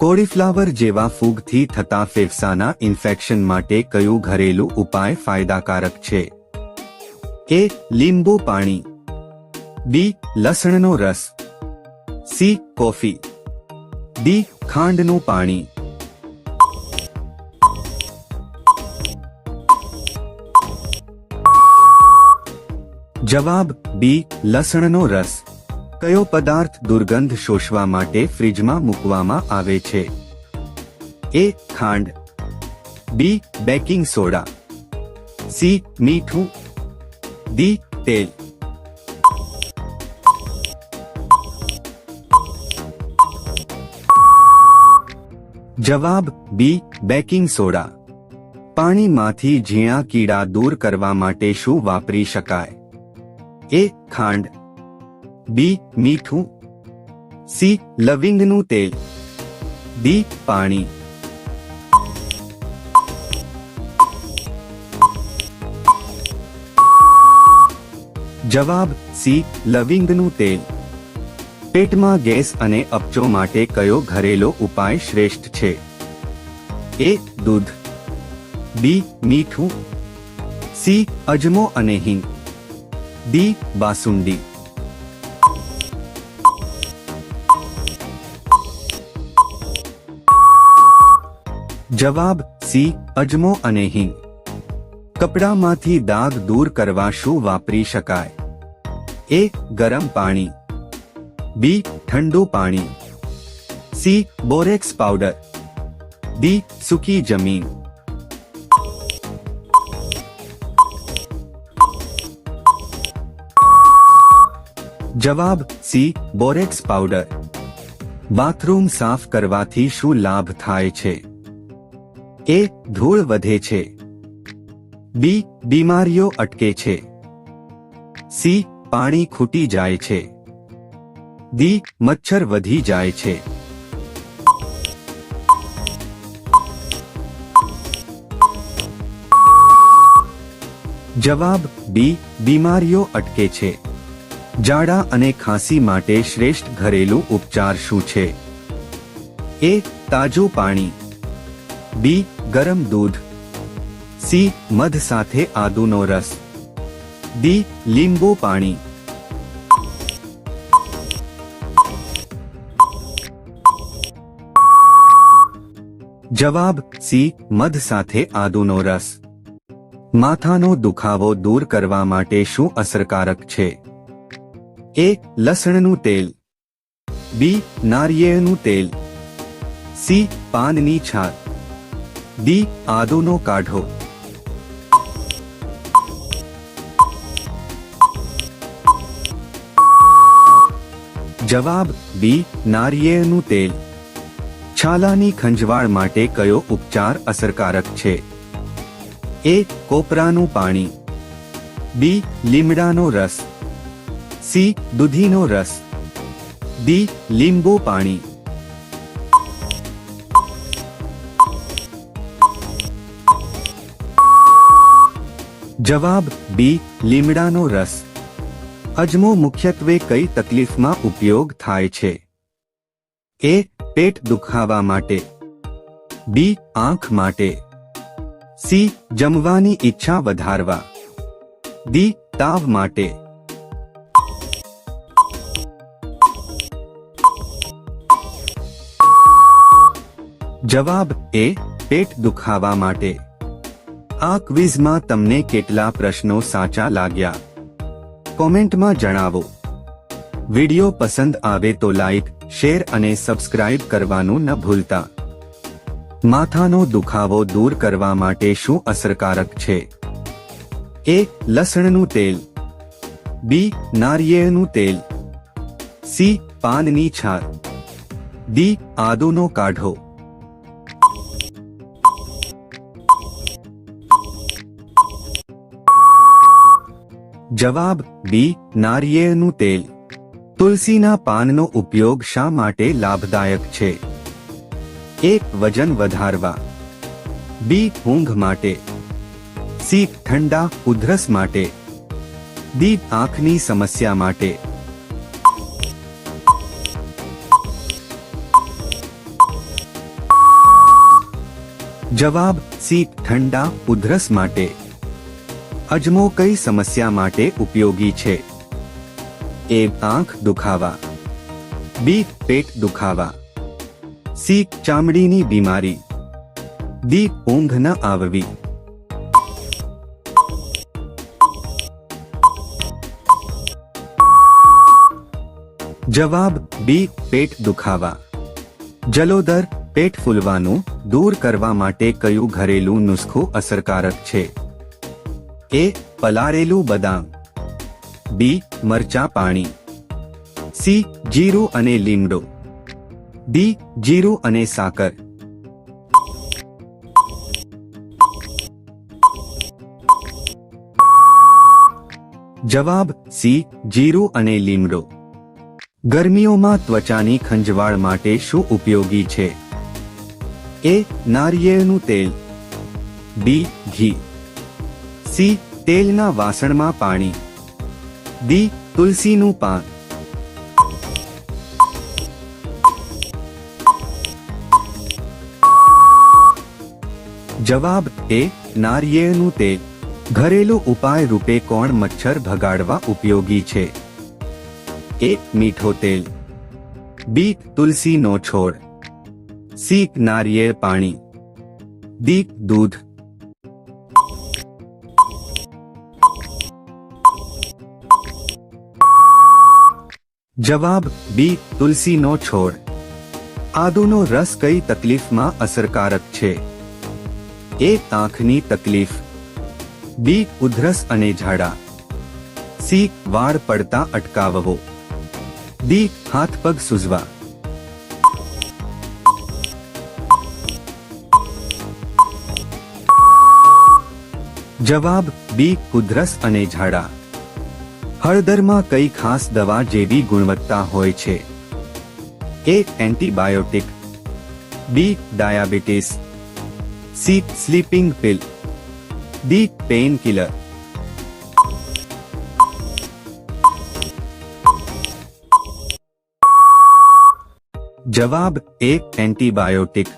Cauliflower જેવા ફૂગથી થતા ફેફસાના infection માટે કયું ઘરેલું ઉપાય ફાયદાકારક છે? એ. લીંબુ પાણી, બી. લસણનો રસ, સી. Coffee, D. ખાંડનું પાણી. જવાબ બી. લસણનો રસ. કયો પદાર્થ દુર્ગંધ શોષવા માટે ફ્રિજમાં મૂકવામાં આવે છે? એ. ખાંડ, બી. Baking soda, C. મીઠું, ડી. તેલ. જવાબ બી. Baking soda. પાણીમાંથી ઝીણા કીડા દૂર કરવા માટે શું વાપરી શકાય? એ. ખાંડ, બી. મીઠું, સી. લવિંગનું તેલ, ડી. પાણી. જવાબ સી. લવિંગનું તેલ. પેટમાં ગેસ અને અપચો માટે કયો ઘરેલો ઉપાય શ્રેષ્ઠ છે? એ. દૂધ, બી. મીઠું, સી. અજમો અને હિંગ, ડી. બાસુંદી. જવાબ સી. અજમો અને હિંગ. કપડામાંથી દાગ દૂર કરવા શું વાપરી શકાય? એ. ગરમ પાણી, બી. ઠંડુ પાણી, સી. Borax powder, D. સૂકી જમીન. જવાબ સી. Borax powder. બાથરૂમ સાફ કરવાથી શું લાભ થાય છે? એ. ધૂળ વધે છે, બી. બીમારીઓ અટકે છે, સી. પાણી ખૂટી જાય છે, ડી. મચ્છર વધી જાય છે. જવાબ બી. બીમારીઓ અટકે છે. ઝાડા અને ખાંસી માટે શ્રેષ્ઠ ઘરેલું ઉપચાર શું છે? એ. તાજું પાણી, બી. ગરમ દૂધ, સી. મધ સાથે આદુનો રસ, ડી. લીંબુ પાણી. જવાબ સી. મધ સાથે આદુનો રસ. માથાનો દુખાવો દૂર કરવા માટે શું અસરકારક છે? એ. લસણનું તેલ, બી. નારિયેળનું તેલ, સી. પાનની છાલ, ડી. આદુનો કાઢો. જવાબ બી. નારિયેળનું તેલ. છાલાની ખંજવાળ માટે કયો ઉપચાર અસરકારક છે? એ. કોપરાનું પાણી, બી. લીમડાનો રસ, સી. દૂધીનો રસ, ડી. લીંબુ પાણી. જવાબ બી. લીમડાનો રસ. અજમો મુખ્યત્વે કઈ તકલીફમાં ઉપયોગ થાય છે? એ. પેટ દુખાવા માટે, બી. આંખ માટે, સી. જમવાની ઈચ્છા વધારવા, ડી. તાવ માટે. જવાબ એ. પેટ દુખાવા માટે. આ ક્વિઝમાં તમને કેટલા પ્રશ્નો સાચા લાગ્યા? કોમેન્ટમાં જણાવો. વિડિયો પસંદ આવે તો લાઈક, શેર અને સબસ્ક્રાઇબ કરવાનું ન ભૂલતા. માથાનો દુખાવો દૂર કરવા માટે શું અસરકારક છે? એ. લસણનું તેલ, બી. નારિયેળનું તેલ, સી. પાનની છાલ, ડી. આદુનો કાઢો. જવાબ બી. નારિયેળનું તેલ. તુલસીના પાનનો ઉપયોગ શા માટે લાભદાયક છે? એ. વજન વધારવા, બી. ઊંઘ માટે, સી. ઠંડા ઉધરસ માટે, ડી. આંખની સમસ્યા માટે. જવાબ સી ઠંડા ઉધરસ માટે. અજમો કઈ સમસ્યા માટે ઉપયોગી છે? એ આંખ દુખાવા, બી પેટ દુખાવા, સી ચામડીની બીમારી, ડી ઊંઘ ન આવવી. જવાબ બી પેટ દુખાવા. જલોદર પેટ ફૂલવાનું દૂર કરવા માટે કયું ઘરેલું નુસ્ખું અસરકારક છે? એ પલાળેલું બદામ, બી મરચા પાણી, સી જીરું અને લીમડો, ડી જીરું અને સાકર. જવાબ સી જીરું અને લીમડો. ગરમીઓમાં ત્વચાની ખંજવાળ માટે શું ઉપયોગી છે? એ નારિયેળનું તેલ, બી ઘી, સી તેલના વાસણમાં પાણી, ડી તુલસીનું પાન. જવાબ એ નારિયેળનું તેલ. ઘરેલું ઉપાય રૂપે કોણ મચ્છર ભગાડવા ઉપયોગી છે? એ મીઠો તેલ, બી તુલસીનો છોડ, સી નારિયેળ પાણી, ડી દૂધ. જવાબ બી તુલસીનો છોડ. આદુનો રસ કઈ તકલીફમાં અસરકારક છે? એ આંખની તકલીફ, બી ઉધરસ અને ઝાડા, સી વાળ પડતા અટકાવવો, ડી હાથ પગ સૂઝવા. જવાબ બી ઉધરસ અને ઝાડા. હળદરમાં કઈ ખાસ દવા જેવી ગુણવત્તા હોય છે? A antibiotic, B diabetes, C sleeping pill, D pain killer. જવાબ એ એન્ટીબાયોટિક.